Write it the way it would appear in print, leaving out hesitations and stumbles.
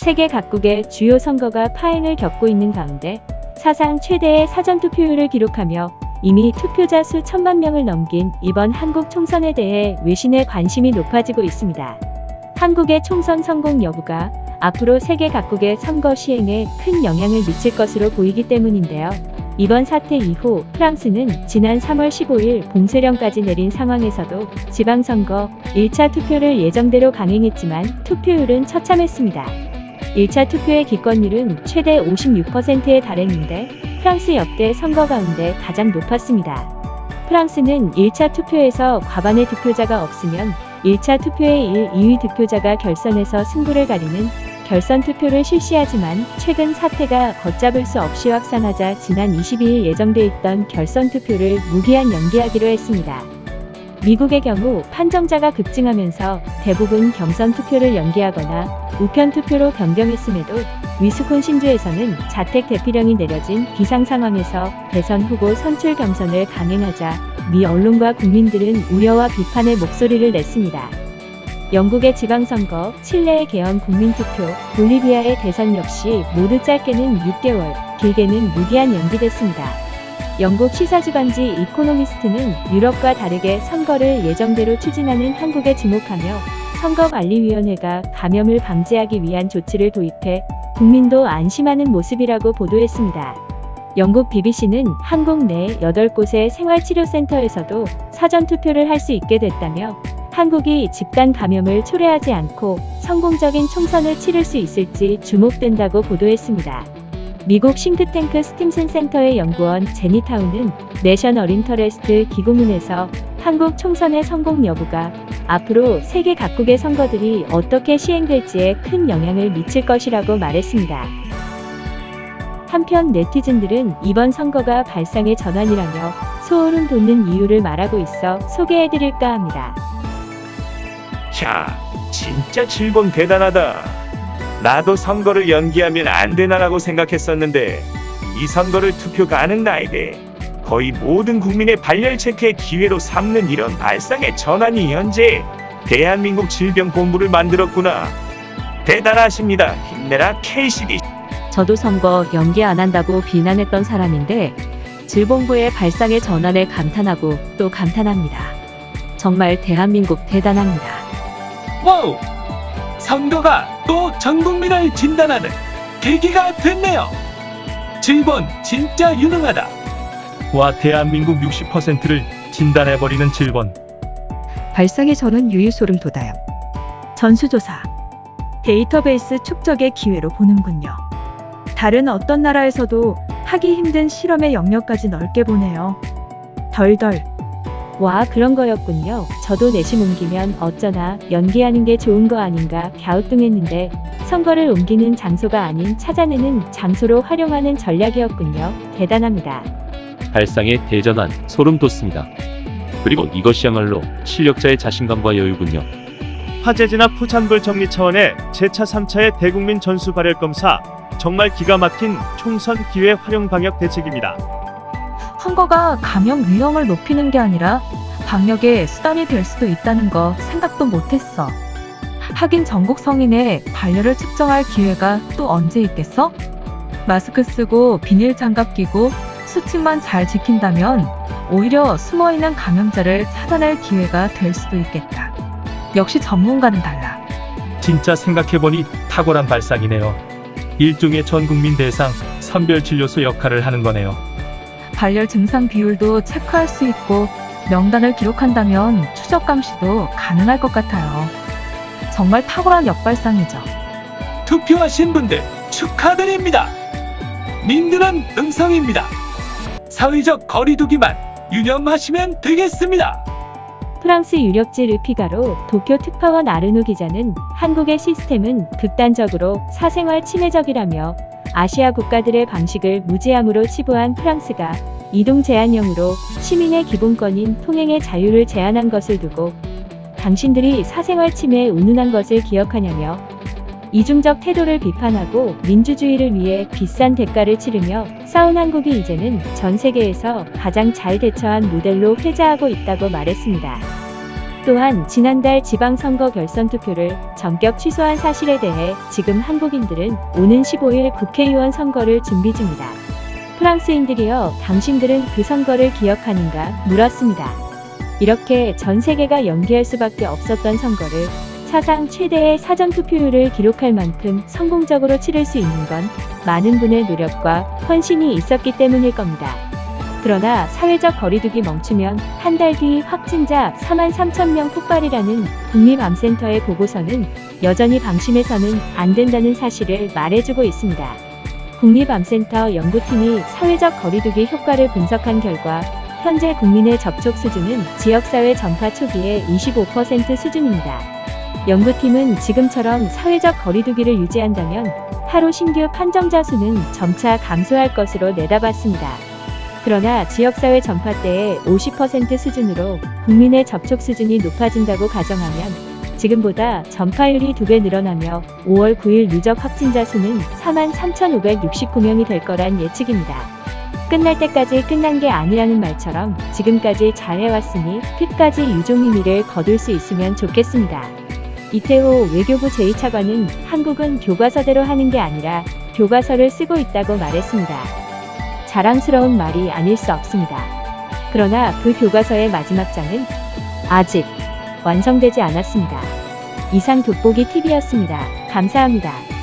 세계 각국의 주요 선거가 파행을 겪고 있는 가운데 사상 최대의 사전투표율을 기록하며 이미 투표자 수 1,000만 명을 넘긴 이번 한국 총선에 대해 외신의 관심이 높아지고 있습니다. 한국의 총선 성공 여부가 앞으로 세계 각국의 선거 시행에 큰 영향을 미칠 것으로 보이기 때문인데요. 이번 사태 이후 프랑스는 지난 3월 15일 봉쇄령까지 내린 상황에서도 지방선거 1차 투표를 예정대로 강행했지만 투표율은 처참했습니다. 1차 투표의 기권율은 최대 56%에 달했는데 프랑스 역대 선거 가운데 가장 높았습니다. 프랑스는 1차 투표에서 과반의 득표자가 없으면 1차 투표의 1, 2위 득표자가 결선에서 승부를 가리는 결선 투표를 실시하지만 최근 사태가 걷잡을 수 없이 확산하자 지난 22일 예정돼 있던 결선 투표를 무기한 연기하기로 했습니다. 미국의 경우 판정자가 급증하면서 대부분 경선 투표를 연기하거나 우편 투표로 변경했음에도 위스콘신주에서는 자택 대피령이 내려진 비상 상황에서 대선 후보 선출 경선을 강행하자 미 언론과 국민들은 우려와 비판의 목소리를 냈습니다. 영국의 지방선거, 칠레의 개헌 국민투표, 볼리비아의 대선 역시 모두 짧게는 6개월, 길게는 무기한 연기됐습니다. 영국 시사주간지 이코노미스트는 유럽과 다르게 선거를 예정대로 추진하는 한국에 주목하며 선거관리위원회가 감염을 방지하기 위한 조치를 도입해 국민도 안심하는 모습이라고 보도했습니다. 영국 BBC는 한국 내 8곳의 생활치료센터에서도 사전투표를 할 수 있게 됐다며 한국이 집단 감염을 초래하지 않고 성공적인 총선을 치를 수 있을지 주목된다고 보도했습니다. 미국 싱크탱크 스팀슨 센터의 연구원 제니타운은 내셔널 인터레스트 기고문에서 한국 총선의 성공 여부가 앞으로 세계 각국의 선거들이 어떻게 시행될지에 큰 영향을 미칠 것이라고 말했습니다. 한편 네티즌들은 이번 선거가 발상의 전환이라며 소름 돋는 이유를 말하고 있어 소개해드릴까 합니다. 야, 진짜 7번 대단하다. 나도 선거를 연기하면 안 되나라고 생각했었는데 이 선거를 투표 가능 나이대 거의 모든 국민의 발열 체크의 기회로 삼는 이런 발상의 전환이 현재 대한민국 질병본부를 만들었구나. 대단하십니다. 힘내라 KCD. 저도 선거 연기 안 한다고 비난했던 사람인데 질본부의 발상의 전환에 감탄하고 또 감탄합니다. 정말 대한민국 대단합니다. 와우! 선거가 또 전 국민을 진단하는 계기가 됐네요. 7번 진짜 유능하다. 와, 대한민국 60%를 진단해버리는 7번. 발상의 전환 유일 소름 돋아요. 전수조사, 데이터베이스 축적의 기회로 보는군요. 다른 어떤 나라에서도 하기 힘든 실험의 영역까지 넓게 보네요. 덜덜. 와, 그런 거였군요. 저도 내심 옮기면 어쩌나 연기하는 게 좋은 거 아닌가 갸우뚱했는데 선거를 옮기는 장소가 아닌 찾아내는 장소로 활용하는 전략이었군요. 대단합니다. 발상의 대전환, 소름 돋습니다. 그리고 이것이야말로 실력자의 자신감과 여유군요. 화재 진압 후 정리 차원의 제4, 3차의 대국민 전수 발열 검사, 정말 기가 막힌 총선 기회 활용 방역 대책입니다. 선거가 감염 위험을 높이는 게 아니라 방역의 수단이 될 수도 있다는 거 생각도 못했어. 하긴 전국 성인의 발열을 측정할 기회가 또 언제 있겠어? 마스크 쓰고 비닐 장갑 끼고 수칙만 잘 지킨다면 오히려 숨어있는 감염자를 찾아낼 기회가 될 수도 있겠다. 역시 전문가는 달라. 진짜 생각해보니 탁월한 발상이네요. 일종의 전국민 대상 선별진료소 역할을 하는 거네요. 발열 증상 비율도 체크할 수 있고 명단을 기록한다면 추적 감시도 가능할 것 같아요. 정말 탁월한 역발상이죠. 투표하신 분들 축하드립니다. 민주는 응성입니다. 사회적 거리두기만 유념하시면 되겠습니다. 프랑스 유력지 르피가로 도쿄 특파원 아르누 기자는 한국의 시스템은 극단적으로 사생활 침해적이라며 아시아 국가들의 방식을 무지함으로 치부한 프랑스가 이동 제한령으로 시민의 기본권인 통행의 자유를 제한한 것을 두고 당신들이 사생활 침해에 운운한 것을 기억하냐며 이중적 태도를 비판하고 민주주의를 위해 비싼 대가를 치르며 싸운 한국이 이제는 전 세계에서 가장 잘 대처한 모델로 회자하고 있다고 말했습니다. 또한 지난달 지방선거 결선 투표를 전격 취소한 사실에 대해 지금 한국인들은 오는 15일 국회의원 선거를 준비 중이다. 프랑스인들이여 당신들은 그 선거를 기억하는가 물었습니다. 이렇게 전 세계가 연기할 수밖에 없었던 선거를 사상 최대의 사전투표율을 기록할 만큼 성공적으로 치를 수 있는 건 많은 분의 노력과 헌신이 있었기 때문일 겁니다. 그러나 사회적 거리두기 멈추면 한 달 뒤 확진자 43,000명 폭발이라는 국립암센터의 보고서는 여전히 방심해서는 안 된다는 사실을 말해주고 있습니다. 국립암센터 연구팀이 사회적 거리두기 효과를 분석한 결과 현재 국민의 접촉 수준은 지역사회 전파 초기의 25% 수준입니다. 연구팀은 지금처럼 사회적 거리두기를 유지한다면 하루 신규 판정자 수는 점차 감소할 것으로 내다봤습니다. 그러나 지역사회 전파 때의 50% 수준으로 국민의 접촉 수준이 높아진다고 가정하면 지금보다 전파율이 2배 늘어나며 5월 9일 누적 확진자 수는 43,569명이 될 거란 예측입니다. 끝날 때까지 끝난 게 아니라는 말처럼 지금까지 잘 해왔으니 끝까지 유종 의미를 거둘 수 있으면 좋겠습니다. 이태호 외교부 제2차관은 한국은 교과서대로 하는 게 아니라 교과서를 쓰고 있다고 말했습니다. 자랑스러운 말이 아닐 수 없습니다. 그러나 그 교과서의 마지막 장은 아직 완성되지 않았습니다. 이상 돋보기 TV였습니다. 감사합니다.